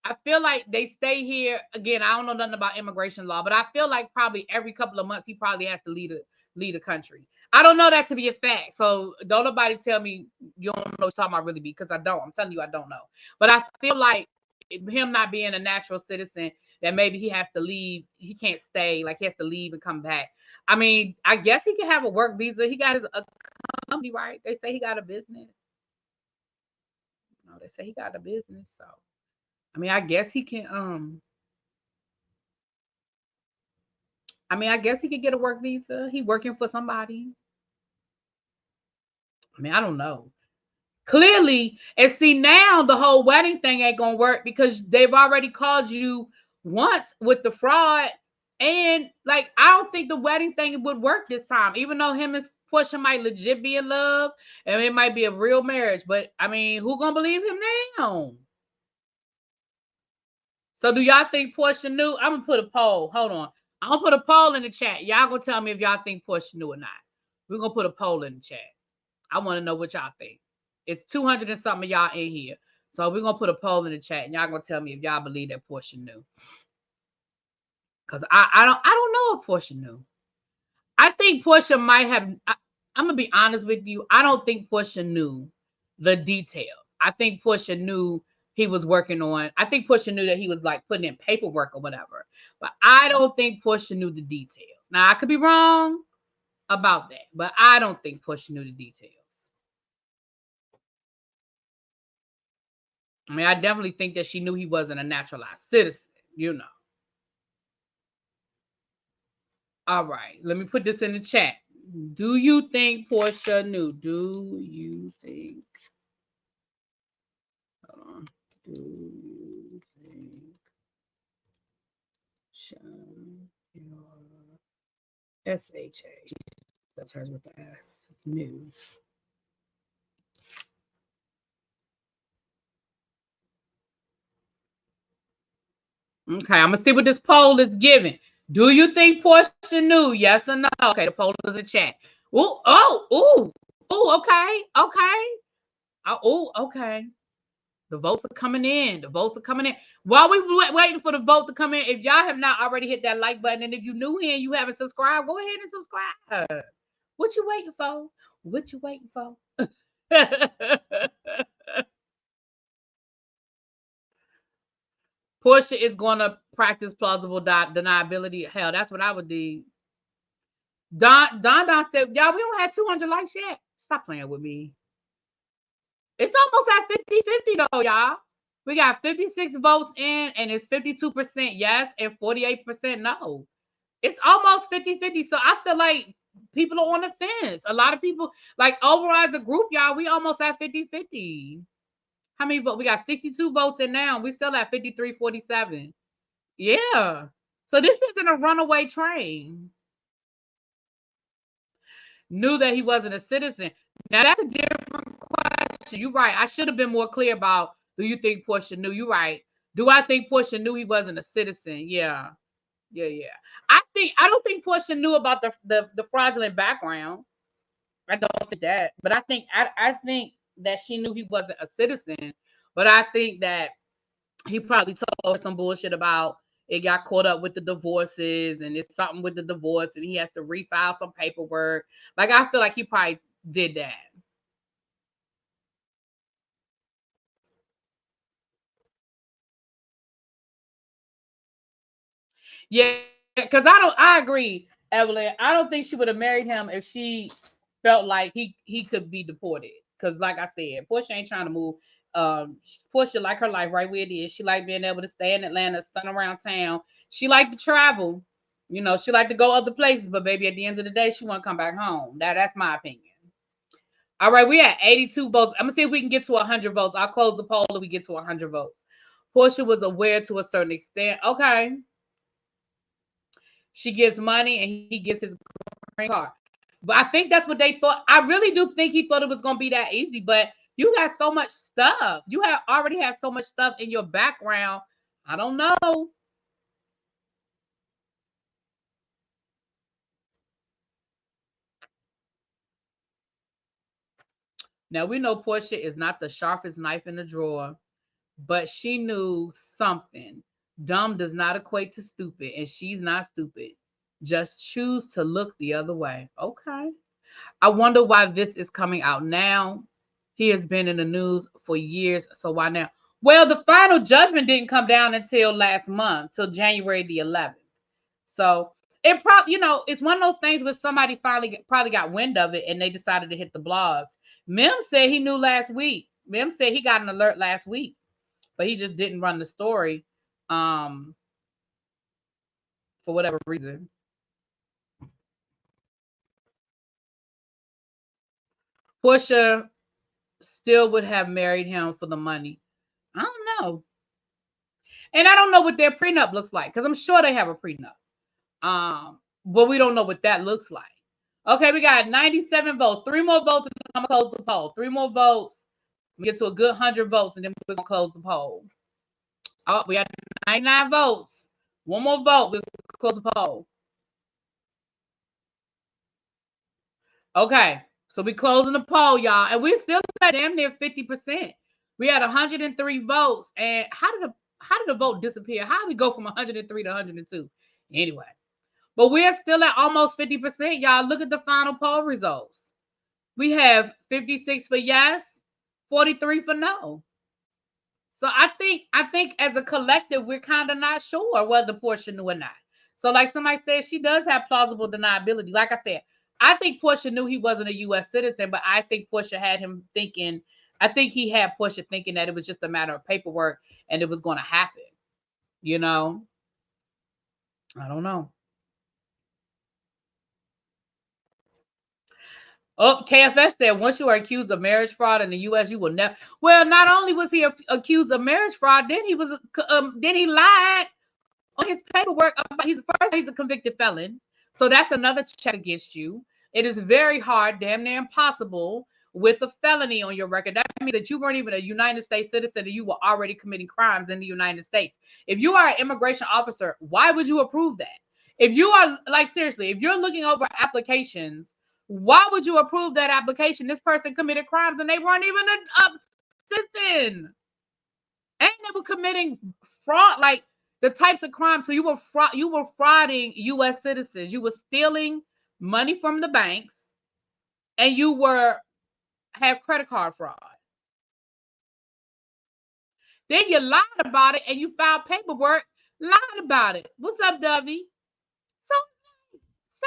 Speaker 1: I feel like they stay here. Again, I don't know nothing about immigration law, but I feel like probably every couple of months he probably has to leave the country. I don't know that to be a fact, so don't nobody tell me you don't know what you're talking about really, because I don't. I'm telling you, I don't know. But I feel like him not being a natural citizen, that maybe he has to leave. He can't stay. Like he has to leave and come back. I mean, I guess he can have a work visa. He got his company, right? They say he got a business. No, they say he got a business. So I mean, I guess he can. I mean, I guess he could get a work visa. He working for somebody. I mean, I don't know. Clearly, and see now the whole wedding thing ain't gonna work because they've already called you once with the fraud. And like, I don't think the wedding thing would work this time, even though him and Porsha might legit be in love and it might be a real marriage. But I mean, who gonna believe him now? So do y'all think Porsha knew? I'm gonna put a poll. Hold on. I'm gonna put a poll in the chat. Y'all gonna tell me if y'all think Porsha knew or not. We're gonna put a poll in the chat. I want to know what y'all think. It's 200 and something of y'all in here. So we're gonna put a poll in the chat and y'all gonna tell me if y'all believe that Porsha knew. Because I don't know if Porsha knew. I think Porsha might have. I'm gonna be honest with you. I don't think Porsha knew the details. I think Porsha knew he was working on. I think Porsha knew that he was like putting in paperwork or whatever. But I don't think Porsha knew the details. Now I could be wrong about that, but I don't think Porsha knew the details. I mean, I definitely think that she knew he wasn't a naturalized citizen, you know. All right, let me put this in the chat. Do you think Porsha knew? Do you think? Hold on. Do you think S-H-A? That's hers with the S. Knew. Okay, I'm gonna see what this poll is giving. Do you think Porsha knew? Yes or no? Okay, the poll is in chat. Okay. Okay. The votes are coming in. The votes are coming in. While we waiting for the vote to come in, if y'all have not already hit that like button, and if you're new here and you haven't subscribed, go ahead and subscribe. What you waiting for? What you waiting for? Porsha is going to practice plausible deniability. Hell, that's what I would do. Don said, y'all, we don't have 200 likes yet. Stop playing with me. It's almost at 50-50 though, y'all. We got 56 votes in, and it's 52% yes and 48% no. It's almost 50-50. So I feel like people are on the fence. A lot of people, like overall as a group, y'all, we almost at 50-50. How many votes? We got 62 votes in now. We still at 53-47. Yeah. So this isn't a runaway train. knew that he wasn't a citizen. Now that's a different question. You're right. I should have been more clear about, do you think Porsha knew? You're right. Do I think Porsha knew he wasn't a citizen? Yeah. Yeah, yeah. I don't think Porsha knew about the fraudulent background. I don't think that. But I think that she knew he wasn't a citizen. But I think that he probably told her some bullshit about it, got caught up with the divorces, and it's something with the divorce, and he has to refile some paperwork. Like, I feel like he probably did that. Yeah, because I agree, Evelyn. I don't think she would have married him if she felt like he could be deported. Because, like I said, Portia ain't trying to move. Portia like her life right where it is. She like being able to stay in Atlanta, stun around town. She like to travel. She like to go other places, but baby, at the end of the day, she want to come back home. That's my opinion. All right, we at 82 votes. I'm gonna see if we can get to 100 votes. I'll close the poll if we get to 100 votes. Portia was aware to a certain extent. Okay, she gets money and he gets his green card. But I think that's what they thought. I really do think he thought it was gonna be that easy. But you got so much stuff. You have already had so much stuff in your background. I don't know. Now we know Portia is not the sharpest knife in the drawer, but she knew something. Dumb does not equate to stupid, and she's not stupid. Just choose to look the other way. Okay. I wonder why this is coming out now. He has been in the news for years, so why now? Well, the final judgment didn't come down until last month, till January the 11th. So it probably, it's one of those things where somebody finally probably got wind of it and they decided to hit the blogs. Mim said he knew last week. Mim said he got an alert last week, but he just didn't run the story um, for whatever reason. Portia still would have married him for the money. I don't know. And I don't know what their prenup looks like because I'm sure they have a prenup. But we don't know what that looks like. Okay, we got 97 votes. Three more votes, and I'm gonna close the poll. Three more votes. We get to a good 100 votes, and then we're gonna close the poll. Oh, we got 99 votes. One more vote. We'll close the poll. Okay, so we closing the poll, y'all, and we're still at damn near 50%. We had 103 votes, and how did the vote disappear? How did we go from 103 to 102? Anyway, but we're still at almost 50%, y'all. Look at the final poll results. We have 56 for yes, 43 for no. So I think as a collective, we're kind of not sure whether Portia knew or not. So like somebody said, she does have plausible deniability. Like I said, I think Portia knew he wasn't a U.S. citizen, but I think Portia had him thinking. I think he had Portia thinking that it was just a matter of paperwork and it was going to happen. You know, I don't know. Oh, KFS said once you are accused of marriage fraud in the U.S., you will never. Well, not only was he accused of marriage fraud, then he lied on his paperwork about he's a convicted felon. So that's another check against you. It is very hard, damn near impossible, with a felony on your record. That means that you weren't even a United States citizen and you were already committing crimes in the United States. If you are an immigration officer, why would you approve that? If you are like seriously, if you're looking over applications, why would you approve that application? This person committed crimes and they weren't even a citizen. And they were committing fraud, like the types of crimes. So you were frauding U.S. citizens. You were stealing money from the banks, and you were have credit card fraud. Then you lied about it, and you filed paperwork lying about it. What's up, Dovey? So, sir,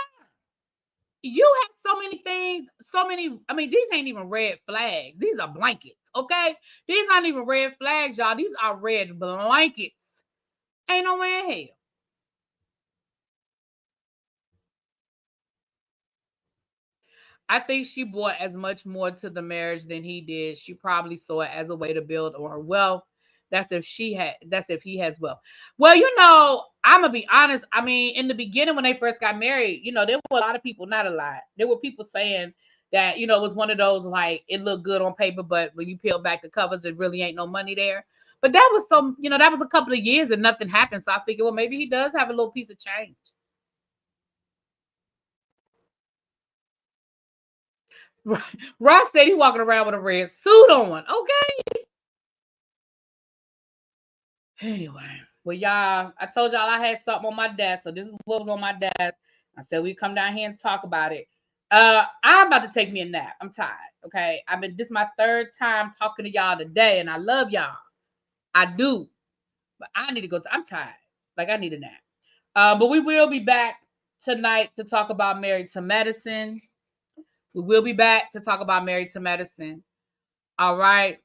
Speaker 1: you have so many things, so many. I mean, these ain't even red flags. These are blankets, okay? These aren't even red flags, y'all. These are red blankets. Ain't no way in hell. I think she brought as much more to the marriage than he did. She probably saw it as a way to build on her wealth. That's if he has wealth. Well, I'm gonna be honest. I mean, in the beginning when they first got married, there were a lot of people, not a lot. There were people saying that, it was one of those, like, it looked good on paper, but when you peel back the covers, it really ain't no money there. But that was that was a couple of years and nothing happened. So I figured, well, maybe he does have a little piece of change. Ross said he walking around with a red suit on. Okay. Anyway, well, y'all, I told y'all I had something on my desk, so this is what was on my desk. I said we come down here and talk about it. I'm about to take me a nap. I'm tired. Okay, this is my third time talking to y'all today, and I love y'all. I do, but I need to go. I'm tired. Like, I need a nap. But we will be back tonight to talk about Married to Medicine. We will be back to talk about Married to Medicine. All right.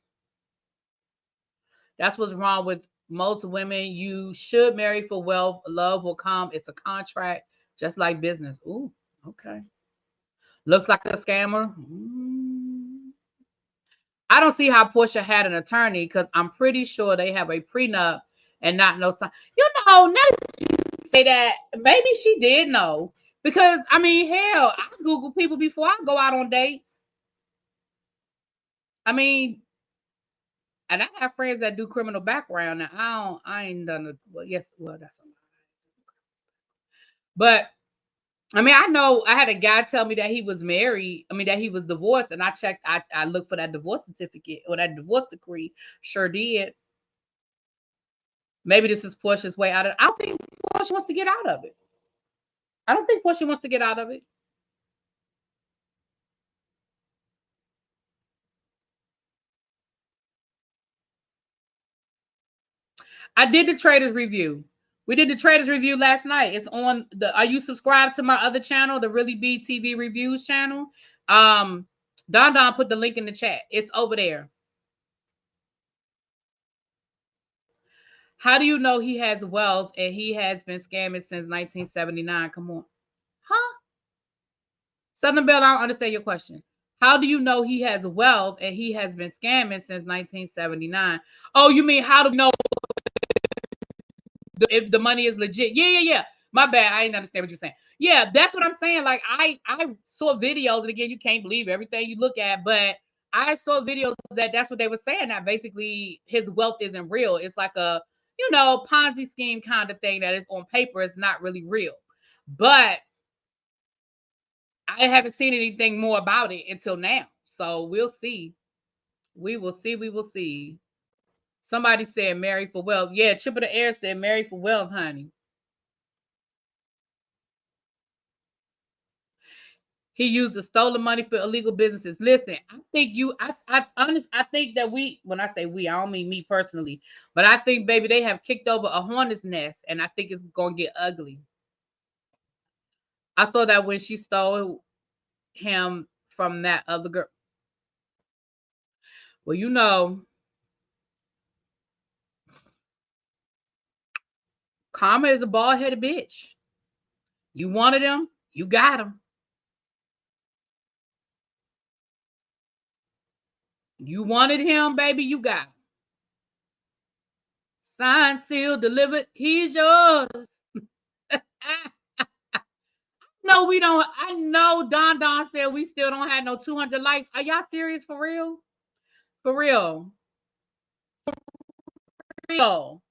Speaker 1: That's what's wrong with most women. You should marry for wealth. Love will come. It's a contract, just like business. Ooh, okay. Looks like a scammer. I don't see how Porsha had an attorney, because I'm pretty sure they have a prenup and not no sign. Now that you say that, maybe she did know. Because, I mean, hell, I Google people before I go out on dates. I mean, and I have friends that do criminal background. Now, I ain't done it. Well, yes, well, that's a lie. But I mean, I know I had a guy tell me that he was married. I mean, that he was divorced, and I checked. I looked for that divorce certificate or that divorce decree. Sure did. Maybe this is Portia's way out of. I don't think Porsha wants to get out of it. I don't think Porsha wants to get out of it. I did the traders review. We did the traders review last night. It's on the. Are you subscribed to my other channel, the Really B TV Reviews channel? Don put the link in the chat. It's over there. How do you know he has wealth and he has been scamming since 1979? Come on. Huh? Southern Belle, I don't understand your question. How do you know he has wealth and he has been scamming since 1979? Oh, you mean how do you know if the money is legit? Yeah. My bad. I didn't understand what you're saying. Yeah, that's what I'm saying. Like, I saw videos, and again, you can't believe everything you look at, but I saw videos that's what they were saying, that basically his wealth isn't real. It's like a Ponzi scheme kind of thing that is on paper. It's not really real. But I haven't seen anything more about it until now. So we'll see. We will see. We will see. Somebody said marry for wealth. Yeah, Chip of the Air said marry for wealth, honey. He used the stolen money for illegal businesses. Listen, I think I think that when I say we, I don't mean me personally, but I think, baby, they have kicked over a hornet's nest, and I think it's gonna get ugly. I saw that when she stole him from that other girl. Well, Karma is a bald headed bitch. You wanted him, you got him. You wanted him, baby, you got him. Signed, sealed, delivered. He's yours. No, we don't. I know Don said we still don't have no 200 likes. Are y'all serious, for real? For real. For real.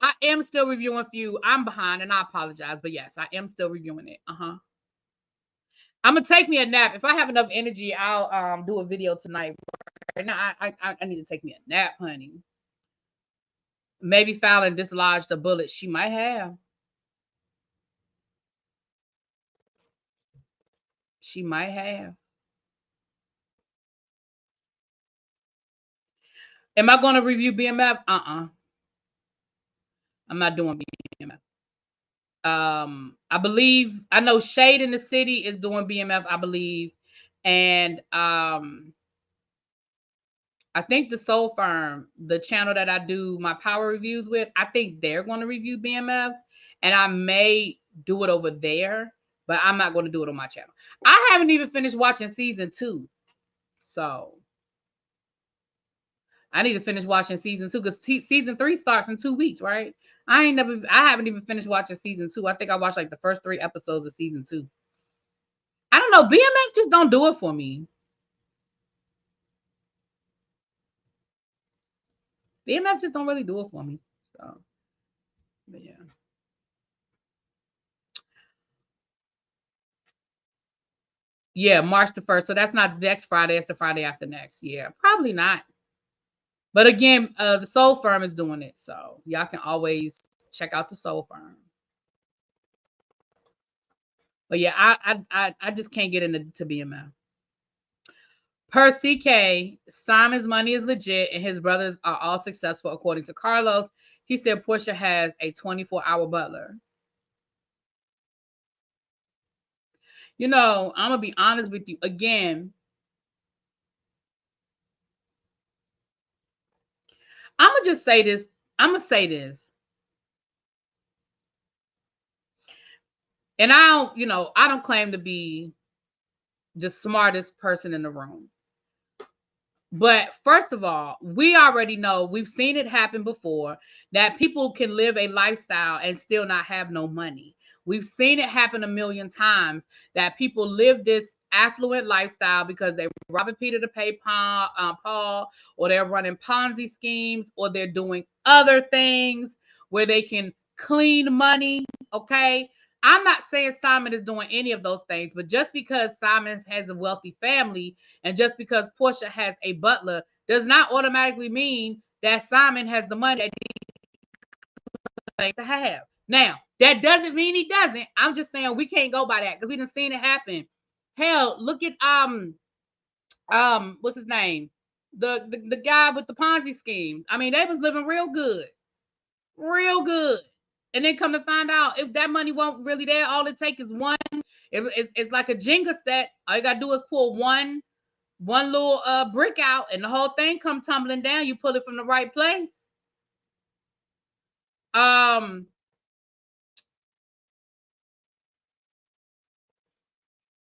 Speaker 1: I am still reviewing Few. I'm behind, and I apologize, but yes, I am still reviewing it. I'm gonna take me a nap. If I have enough energy, I'll do a video tonight. Right now, I need to take me a nap, honey. Maybe Fallon dislodged a bullet. She might have. She might have. Am I going to review BMF? I'm not doing BMF. I know Shade in the City is doing BMF, I believe, and I think the Soul Firm, the channel that I do my power reviews with, I think they're going to review BMF, and I may do it over there, but I'm not going to do it on my channel. I haven't even finished watching season 2, so I need to finish watching season 2 because season 3 starts in 2 weeks, right? I haven't even finished watching season 2. I think I watched like the first 3 episodes of season 2. I don't know. BMF just don't do it for me. BMF just don't really do it for me. So, but yeah. Yeah, March the 1st. So that's not next Friday. It's the Friday after next. Yeah, probably not. But again, the Soul Firm is doing it. So y'all can always check out the Soul Firm. But yeah, I just can't get into BMF. Per CK, Simon's money is legit and his brothers are all successful, according to Carlos. He said Porsha has a 24-hour butler. You know, I'm going to be honest with you. Again, I'm going to just say this. I'm going to say this. And I don't claim to be the smartest person in the room. But first of all, we already know, we've seen it happen before, that people can live a lifestyle and still not have no money. We've seen it happen a million times that people live this affluent lifestyle because they're robbing Peter to pay Paul, or they're running Ponzi schemes, or they're doing other things where they can clean money. Okay. I'm not saying Simon is doing any of those things, but just because Simon has a wealthy family and just because Porsha has a butler does not automatically mean that Simon has the money that he needs to have. Now, that doesn't mean he doesn't. I'm just saying we can't go by that because we done seen it happen. Hell, look at what's his name? The guy with the Ponzi scheme. I mean, they was living real good. Real good. And then come to find out, if that money won't really there, all it takes is one. It's like a Jenga set. All you gotta do is pull one little brick out, and the whole thing come tumbling down. You pull it from the right place.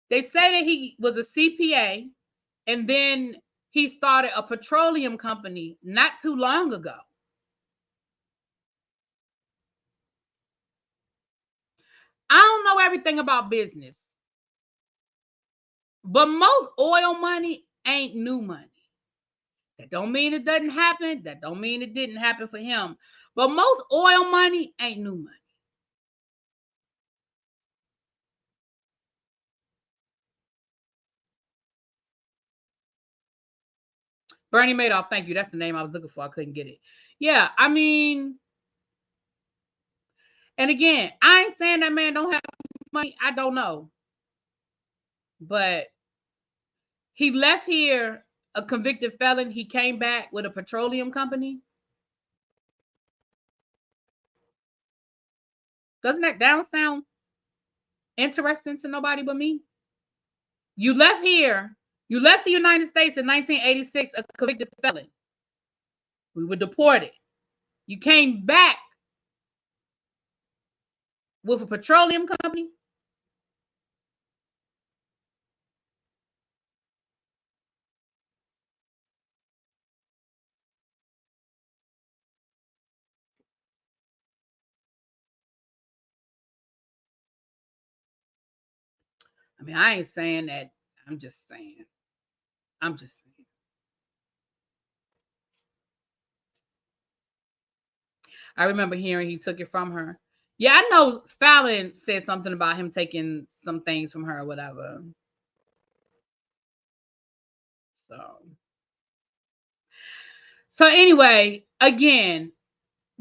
Speaker 1: They say that he was a CPA, and then he started a petroleum company not too long ago. I don't know everything about business, but most oil money ain't new money. That don't mean it doesn't happen. That don't mean it didn't happen for him. But most oil money ain't new money. Bernie Madoff, thank you. That's the name I was looking for. I couldn't get it. Yeah, I mean, and again, I ain't saying that man don't have money. I don't know. But he left here a convicted felon. He came back with a petroleum company. Doesn't that sound interesting to nobody but me? You left here. You left the United States in 1986 a convicted felon. We were deported. You came back with a petroleum company. I mean, I ain't saying that. I'm just saying. I'm just saying. I remember hearing he took it from her. Yeah, I know Fallon said something about him taking some things from her or whatever. So anyway, again,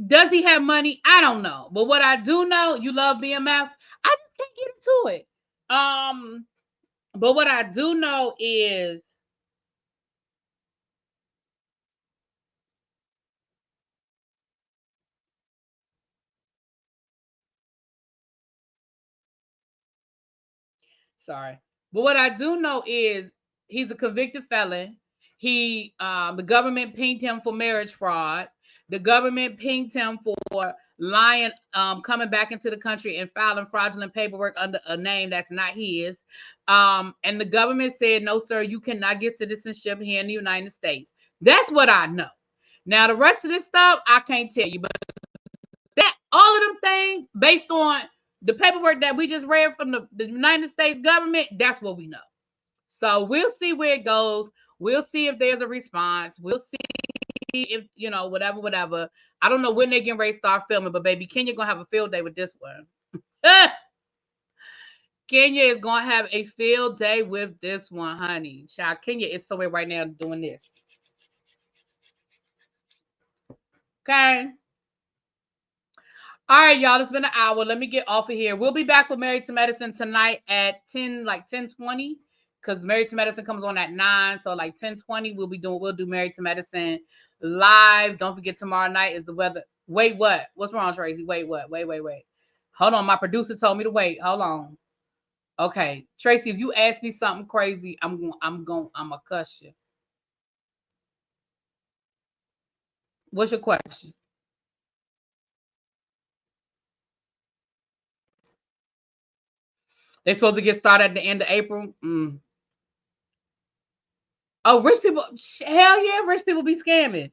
Speaker 1: does he have money? I don't know. But what I do know, you love BMF. I just can't get into it. But what I do know is sorry. But what I do know is he's a convicted felon. The government pinged him for marriage fraud. The government pinged him for lying, coming back into the country and filing fraudulent paperwork under a name that's not his. And the government said, no, sir, you cannot get citizenship here in the United States. That's what I know. Now, the rest of this stuff, I can't tell you. But that all of them things, based on the paperwork that we just read from the United States government, that's what we know. So we'll see where it goes. We'll see if there's a response. We'll see if, whatever. I don't know when they're getting ready to start filming, but baby, Kenya gonna have a field day with this one. Kenya is gonna have a field day with this one, honey. Child, Kenya is somewhere right now doing this. Okay. All right, y'all. It's been an hour. Let me get off of here. We'll be back with Married to Medicine tonight at 10:20. Because Married to Medicine comes on at 9. So like 10:20, we'll do Married to Medicine live. Don't forget, tomorrow night is the weather. Wait, what? What's wrong, Tracy? Wait, what? Wait. Hold on. My producer told me to wait. Hold on. Okay. Tracy, if you ask me something crazy, I'm gonna cuss you. What's your question? They're supposed to get started at the end of April. Oh, rich people. Hell yeah, rich people be scamming.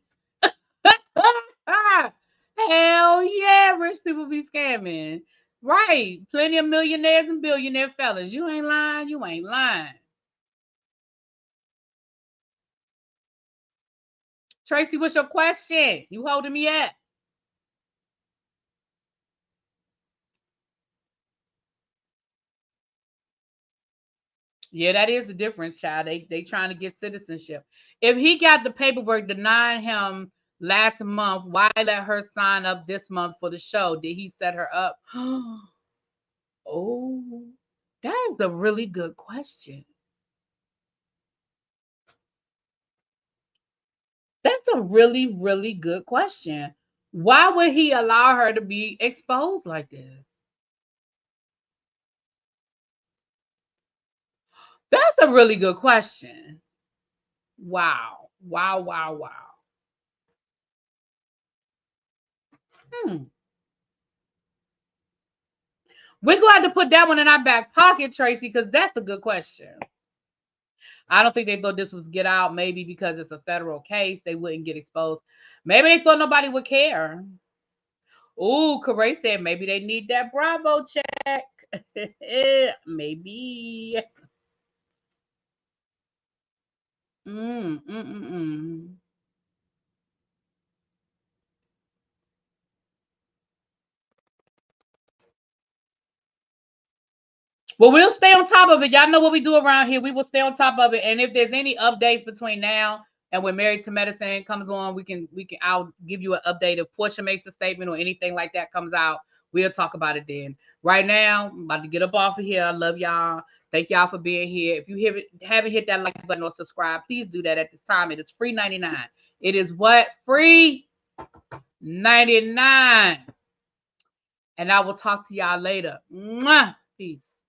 Speaker 1: Hell yeah, rich people be scamming. Right. Plenty of millionaires and billionaire fellas. You ain't lying. You ain't lying. Tracy, what's your question? You holding me up? Yeah, that is the difference, child. They trying to get citizenship. If he got the paperwork denying him last month, why let her sign up this month for the show? Did he set her up? Oh, that is a really good question. That's a really, really good question. Why would he allow her to be exposed like this? That's a really good question. Wow. Wow. Hmm. We're going to put that one in our back pocket, Tracy, because that's a good question. I don't think they thought this was get out. Maybe because it's a federal case, they wouldn't get exposed. Maybe they thought nobody would care. Ooh, Corey said maybe they need that Bravo check. Maybe. Mm, mm, mm, mm. Well, we'll stay on top of it. Y'all know what we do around here. We will stay on top of it. And if there's any updates between now and when Married to Medicine comes on, I'll give you an update. If Porsha makes a statement or anything like that comes out, we'll talk about it then. Right now, I'm about to get up off of here. I love y'all. Thank y'all for being here. If you haven't hit that like button or subscribe, please do that at this time. It is free 99. It is what? Free 99. And I will talk to y'all later. Mwah. Peace.